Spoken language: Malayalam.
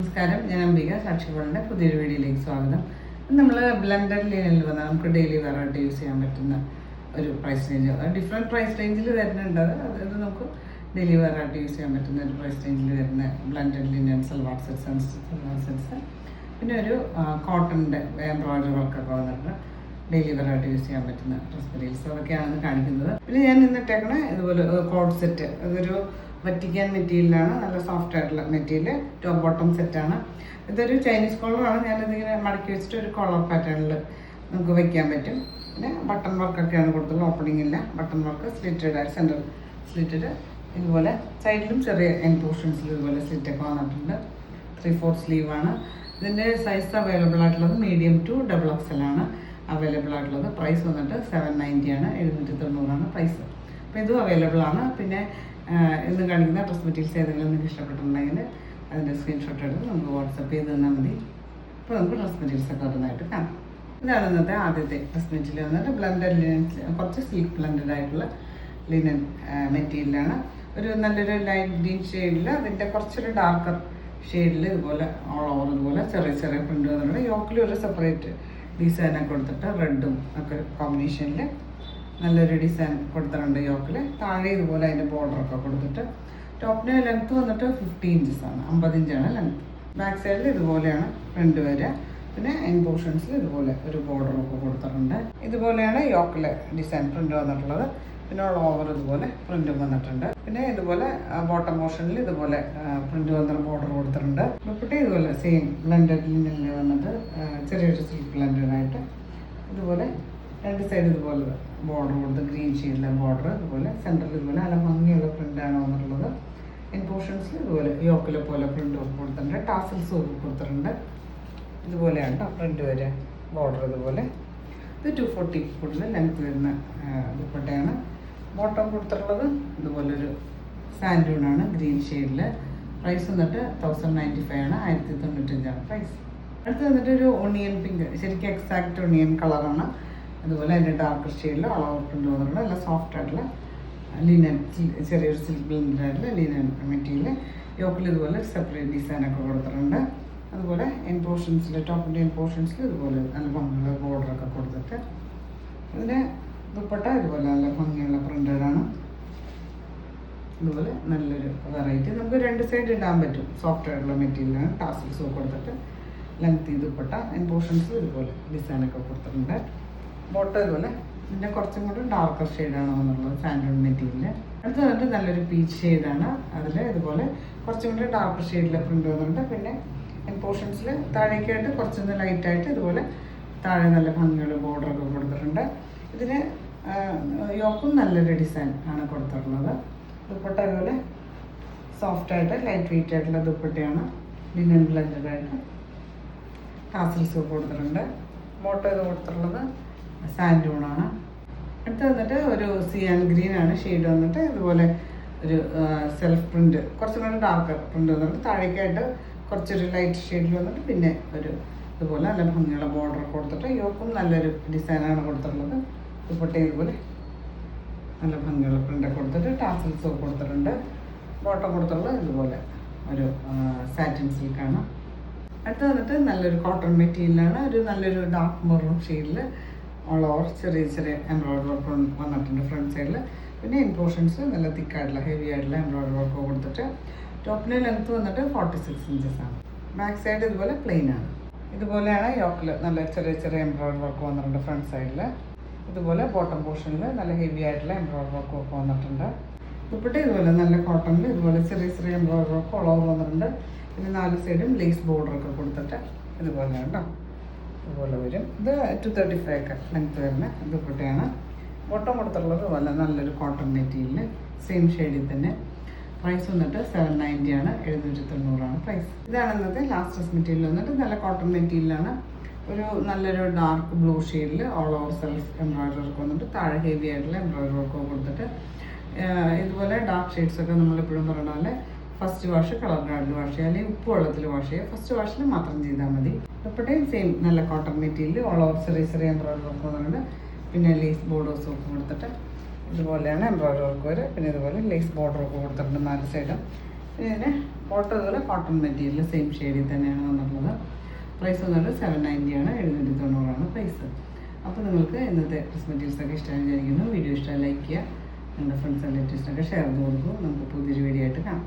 നമസ്കാരം, ഞാൻ അംബിക. സാക്ഷികളുടെ പുതിയൊരു വീഡിയോയിലേക്ക് സ്വാഗതം. നമ്മൾ ബ്ലെൻഡഡ് ലൈനിൽ വന്നാൽ നമുക്ക് ഡെയിലി വെറൈറ്റി യൂസ് ചെയ്യാൻ പറ്റുന്ന ഒരു പ്രൈസ് റേഞ്ച്, ഡിഫറെൻറ്റ് പ്രൈസ് റേഞ്ചിൽ വരുന്നുണ്ട്. അതായത് നമുക്ക് ഡെയിലി വെറൈറ്റി യൂസ് ചെയ്യാൻ പറ്റുന്ന ഒരു പ്രൈസ് റേഞ്ചിൽ വരുന്ന ബ്ലെൻഡഡ് ലിനൻ സൽവാർ സെറ്റ്സ്, പിന്നെ ഒരു കോട്ടണിൻ്റെ എംബ്രോയിഡറി വർക്കൊക്കെ വന്നിട്ട് ഡെയിലി വെറൈറ്റി യൂസ് ചെയ്യാൻ പറ്റുന്ന ഡ്രസ് മെറ്റീരിയൽസ് അതൊക്കെയാണ് കാണിക്കുന്നത്. പിന്നെ ഞാൻ ഇന്നിട്ടേക്കണ ഇതുപോലെ കോഡ് സെറ്റ്, അതൊരു വറ്റിക്കാൻ മെറ്റീരിയലാണ്. നല്ല സോഫ്റ്റ് ആയിട്ടുള്ള മെറ്റീരിയൽ, ടോപ്പ് ബോട്ടം സെറ്റാണ്. ഇതൊരു ചൈനീസ് കോളറാണ്. ഞാനിതിങ്ങനെ മടക്കി വെച്ചിട്ട് ഒരു കോളർ പാറ്റേണിൽ നമുക്ക് വയ്ക്കാൻ പറ്റും. പിന്നെ ബട്ടൺ വർക്കൊക്കെയാണ് കൊടുത്തുള്ളത്. ഓപ്പണിംഗ് ഇല്ല, button work slitted, centre slitted. ഇതുപോലെ സൈഡിലും ചെറിയ എൻ പോർഷൻസിൽ ഇതുപോലെ സ്ലിറ്റൊക്കെ വന്നിട്ടുണ്ട്. 3/4 സ്ലീവാണ്. ഇതിൻ്റെ സൈസ് അവൈലബിൾ ആയിട്ടുള്ളത് മീഡിയം ടു XXL ആണ് അവൈലബിൾ ആയിട്ടുള്ളത്. പ്രൈസ് വന്നിട്ട് 790 ആണ്, 790 പ്രൈസ്. അപ്പോൾ ഇതും അവൈലബിൾ ആണ്. പിന്നെ ഇന്ന് കാണിക്കുന്ന ഡ്രസ് മെറ്റീരിയൽസ് ഏതെങ്കിലും നിങ്ങൾക്ക് ഇഷ്ടപ്പെട്ടിട്ടുണ്ടെങ്കിൽ അതിൻ്റെ സ്ക്രീൻഷോട്ട് എടുത്ത് നമുക്ക് വാട്സപ്പ് ചെയ്ത് തന്നാൽ മതി. അപ്പോൾ നമുക്ക് ഡ്രസ് മെറ്റീരിയൽസ് ഒക്കെ ഓരോന്നായിട്ട് കാണാം. ഇതാണ് ഇന്നത്തെ ആദ്യത്തെ ഡ്രസ് മെറ്റീരിയൽ വന്നിട്ട് ബ്ലെൻഡഡ് ലിനൻ, കുറച്ച് സിൽക്ക് ബ്ലെൻഡഡ് ആയിട്ടുള്ള ലിനൻ മെറ്റീരിയലാണ്. ഒരു നല്ലൊരു ലൈറ്റ് ഗ്രീൻ ഷെയ്ഡിൽ, അതിൻ്റെ കുറച്ചൊരു ഡാർക്കർ ഷെയ്ഡിൽ ഇതുപോലെ ഓൾ ഓവർ ഇതുപോലെ ചെറിയ ചെറിയ പ്രിൻ്റ് വന്നിട്ടുണ്ട്. യോക്കിൽ ഒരു സെപ്പറേറ്റ് ഡിസൈനൊക്കെ കൊടുത്തിട്ട് റെഡും ഒക്കെ കോമ്പിനേഷനിൽ നല്ലൊരു ഡിസൈൻ കൊടുത്തിട്ടുണ്ട്. യോക്കിൽ താഴെ ഇതുപോലെ അതിൻ്റെ ബോർഡറൊക്കെ കൊടുത്തിട്ട് ടോപ്പിൻ്റെ ലെങ്ത്ത് വന്നിട്ട് 50 ഇഞ്ചസാണ്, 50 ഇഞ്ചാണ് ലെങ്ത്ത്. ബാക്ക് സൈഡിൽ ഇതുപോലെയാണ് ഫ്രണ്ട് വരിക. പിന്നെ എൻ പോർഷൻസിൽ ഇതുപോലെ ഒരു ബോർഡറൊക്കെ കൊടുത്തിട്ടുണ്ട്. ഇതുപോലെയാണ് യോക്കിലെ ഡിസൈൻ പ്രിൻ്റ് വന്നിട്ടുള്ളത്. പിന്നെ ഓൾ ഓവർ ഇതുപോലെ പ്രിൻ്റും വന്നിട്ടുണ്ട്. പിന്നെ ഇതുപോലെ ബോട്ടം പോർഷനിൽ ഇതുപോലെ പ്രിൻ്റ് വന്നിട്ട് ബോർഡർ കൊടുത്തിട്ടുണ്ട്. ദുപ്പട്ട ഇതുപോലെ സെയിം ബ്ലെൻഡഡ് ലിനനിൽ വന്നിട്ട് ചെറിയൊരു സിൽക്ക് ബ്ലെൻഡഡായിട്ട് ഇതുപോലെ രണ്ട് സൈഡ് ഇതുപോലെ ബോർഡർ കൊടുത്ത് ഗ്രീൻ ഷെയ്ഡിലെ ബോർഡർ ഇതുപോലെ സെൻറ്ററിൽ ഇതുപോലെ നല്ല ഭംഗിയുള്ള പ്രിൻ്റാണ് വന്നിട്ടുള്ളത്. ഇൻ പോർഷൻസിൽ ഇതുപോലെ യോക്കിലെ പോലെ പ്രിൻ്റ് കൊടുത്തിട്ടുണ്ട്. ടാസിൽസ് കൊടുത്തിട്ടുണ്ട്. ഇതുപോലെയാണ് കേട്ടോ പ്രിൻ്റ് വരെ. ബോർഡർ ഇതുപോലെ. ഇത് 240 കൂടുതൽ ലെങ്ത് വരുന്ന ദുപ്പട്ടയാണ്. ബോട്ടം കൊടുത്തിട്ടുള്ളത് ഇതുപോലൊരു സാൻഡൂണാണ് ഗ്രീൻ ഷെയ്ഡിൽ. പ്രൈസ് വന്നിട്ട് 1095 ആണ്, 1095 പ്രൈസ്. അടുത്ത് വന്നിട്ട് ഒരു ഒണിയൻ പിങ്ക്, ശരിക്കും എക്സാക്റ്റ് ഒണിയൻ കളറാണ്. അതുപോലെ അതിൻ്റെ ഡാർക്ക് ഷെയ്ഡിൽ അളവ് പ്രിൻ്റ് വന്നിട്ടുണ്ട്. നല്ല സോഫ്റ്റ് ആയിട്ടുള്ള ലിനൻ, ചെറിയൊരു സിൽക്ക് ബ്ലെൻഡഡ് ആയിട്ടുള്ള ലിനൻ മെറ്റീരിയൽ. യോക്കിൽ ഇതുപോലെ സെപ്പറേറ്റ് ഡിസൈനൊക്കെ കൊടുത്തിട്ടുണ്ട്. അതുപോലെ എൻ പോർഷൻസിൽ, ടോപ്പിൻ്റെ എൻ പോർഷൻസിൽ ഇതുപോലെ നല്ല ഭംഗിയുള്ള ബോർഡറൊക്കെ കൊടുത്തിട്ട് ഇതിൻ്റെ ദുപ്പട്ട ഇതുപോലെ നല്ല ഭംഗിയുള്ള പ്രിൻ്റഡാണ്. ഇതുപോലെ നല്ലൊരു വെറൈറ്റി, നമുക്ക് രണ്ട് സൈഡ് ഇടാൻ പറ്റും. സോഫ്റ്റ് ആയിട്ടുള്ള മെറ്റീരിയലാണ്. ടാസിൽസ് കൊടുത്തിട്ട് ലെങ്തി ദുപ്പട്ട. എൻ പോർഷൻസിൽ ഇതുപോലെ ഡിസൈനൊക്കെ കൊടുത്തിട്ടുണ്ട്. ബോട്ടം ഇതുപോലെ. പിന്നെ കുറച്ചും കൂടി ഡാർക്കർ ഷെയ്ഡാണ് വന്നുള്ളത്, സാൻഡൂൺ മെറ്റീരിയൽ. അടുത്ത് വന്നിട്ട് നല്ലൊരു പീച്ച് ഷെയ്ഡാണ്. അതിൽ ഇതുപോലെ കുറച്ചും കൂടി ഡാർക്കർ ഷെയ്ഡിലെ പ്രിൻ്റ് വന്നിട്ടുണ്ട്. പിന്നെ എൻ പോർഷൻസിൽ താഴേക്കായിട്ട് കുറച്ചൊന്ന് ലൈറ്റായിട്ട് ഇതുപോലെ താഴെ നല്ല ഭംഗിയുള്ള ബോർഡറൊക്കെ കൊടുത്തിട്ടുണ്ട്. ഇതിന് യോക്കും നല്ലൊരു ഡിസൈൻ ആണ് കൊടുത്തിട്ടുള്ളത്. ദുപ്പട്ട ഇതുപോലെ സോഫ്റ്റായിട്ട് ലൈറ്റ് വെയിറ്റ് ആയിട്ടുള്ള ദുപ്പട്ടയാണ്, ലിനൻ ബ്ലെൻഡഡായിട്ട്. ടാസിൽസ് കൊടുത്തിട്ടുണ്ട്. ബോട്ടം ഇത് കൊടുത്തിട്ടുള്ളത് സാൻഡൂണാണ്. അടുത്ത് വന്നിട്ട് ഒരു സിയാൻ ഗ്രീൻ ആണ് ഷെയ്ഡ് വന്നിട്ട്. ഇതുപോലെ ഒരു സെൽഫ് പ്രിൻ്റ്, കുറച്ചും കൂടി ഡാർക്കർ പ്രിൻ്റ് വന്നിട്ട് താഴേക്കായിട്ട് കുറച്ചൊരു ലൈറ്റ് ഷെയ്ഡിൽ വന്നിട്ട് പിന്നെ ഒരു ഇതുപോലെ നല്ല ഭംഗിയുള്ള ബോർഡർ കൊടുത്തിട്ട് യോക്കും നല്ലൊരു ഡിസൈനാണ് കൊടുത്തിട്ടുള്ളത്. ദുപ്പട്ട ഇതുപോലെ നല്ല ഭംഗിയുള്ള പ്രിൻ്റൊക്കെ കൊടുത്തിട്ട് ടാസിൽസ് കൊടുത്തിട്ടുണ്ട്. ബോട്ടം കൊടുത്തിട്ടുള്ളത് ഇതുപോലെ ഒരു സാറ്റിൻ സിൽക്കാണ്. അടുത്ത് വന്നിട്ട് നല്ലൊരു കോട്ടൺ മെറ്റീരിയലാണ്. ഒരു നല്ലൊരു ഡാർക്ക് മെറൂൺ ഷെയ്ഡിൽ ഓൾ ഓവർ ചെറിയ ചെറിയ എംബ്രോയിഡറി വർക്ക് വന്നിട്ടുണ്ട് ഫ്രണ്ട് സൈഡിൽ. പിന്നെ ഇൻ പോർഷൻസ് നല്ല തിക്കായിട്ടുള്ള ഹെവി ആയിട്ടുള്ള എംബ്രോയിഡറി വർക്ക് കൊടുത്തിട്ട് ടോപ്പിൻ്റെ ലെങ്ത്ത് വന്നിട്ട് 46 ഇഞ്ചസാണ്. ബാക്ക് സൈഡ് ഇതുപോലെ പ്ലെയിൻ ആണ്. ഇതുപോലെയാണ് യോക്കിൽ നല്ല ചെറിയ ചെറിയ എംബ്രോയിഡറി വർക്ക് വന്നിട്ടുണ്ട് ഫ്രണ്ട് സൈഡിൽ. ഇതുപോലെ ബോട്ടം പോർഷനിൽ നല്ല ഹെവി ആയിട്ടുള്ള എംബ്രോയിഡറി വർക്ക് ഒക്കെ വന്നിട്ടുണ്ട്. ദുപ്പട്ട ഇതുപോലെ നല്ല കോട്ടണിൽ ഇതുപോലെ ചെറിയ ചെറിയ എംബ്രോയിഡറി വർക്ക് ഓൾ ഓവർ വന്നിട്ടുണ്ട്. പിന്നെ 4 സൈഡും ലേസ് ബോർഡറൊക്കെ കൊടുത്തിട്ട് ഇതുപോലെ കേട്ടോ ഇതുപോലെ വരും. ഇത് 235 ഒക്കെ ലെങ്ത്ത് വരുന്ന ദുപ്പട്ടയാണ്. ബോട്ടം കൊടുത്തിട്ടുള്ളത് പോലെ നല്ലൊരു കോട്ടൺ മെറ്റീരിയൽ, സെയിം ഷെയ്ഡിൽ തന്നെ. പ്രൈസ് വന്നിട്ട് 790 ആണ്, 790 പ്രൈസ്. ഇതാണ് ഇന്നത്തെ ലാസ്റ്റ് ഡ്രസ് മെറ്റീരിയൽ വന്നിട്ട് നല്ല കോട്ടൺ മെറ്റീരിയലാണ്. ഒരു നല്ലൊരു ഡാർക്ക് ബ്ലൂ ഷെയ്ഡിൽ all over self embroidery work വന്നിട്ട് താഴെ ഹെവി ആയിട്ടുള്ള എംബ്രോയിഡറി വർക്ക് കൊടുത്തിട്ട് ഇതുപോലെ ഡാർക്ക് ഷെയ്ഡ്സൊക്കെ നമ്മളെപ്പോഴും പറയുന്ന പോലെ ഫസ്റ്റ് വാഷ് കളർ ഗ്രാഡിൽ വാഷ് ചെയ്യുക, അല്ലെങ്കിൽ ഉപ്പ് വെള്ളത്തിൽ വാഷ് ചെയ്യുക. ഫസ്റ്റ് വാഷിൽ മാത്രം ചെയ്താൽ മതി. ദുപ്പട്ടയും സെയിം നല്ല കോട്ടൺ മെറ്റീരിയൽ ഓൾ ഓവർ ചെറിയ ചെറിയ എംബ്രോയിഡറി വർക്ക് വന്നിട്ടുണ്ട്. പിന്നെ ലേസ് ബോർഡേഴ്സ് ഒക്കെ കൊടുത്തിട്ട് ഇതുപോലെയാണ് എംബ്രോയിഡറി വർക്ക് വരെ. പിന്നെ ഇതുപോലെ ലേസ് ബോർഡർ ഒക്കെ കൊടുത്തിട്ടുണ്ട് 4 സൈഡും. ഇതിന് കോട്ടൺ അതുപോലെ കോട്ടൺ മെറ്റീരിയൽ സെയിം ഷെയ്ഡിൽ തന്നെയാണ് വന്നിട്ടുള്ളത്. പ്രൈസ് വന്നിട്ട് 790 ആണ്, 790 പ്രൈസ്. അപ്പോൾ നിങ്ങൾക്ക് ഇന്നത്തെ ഡ്രസ് മെറ്റീരിയൽസൊക്കെ ഇഷ്ടമായി വിചാരിക്കുന്നു. വീഡിയോ ഇഷ്ടമായി ലൈക്ക് ചെയ്യുക, നിങ്ങളുടെ ഫ്രണ്ട്സ് റിലേറ്റീവ്സിനൊക്കെ ഷെയർ ചെയ്ത് കൊടുക്കും. നമുക്ക് പുതിയൊരു വീഡിയോ ആയിട്ട് കാണാം.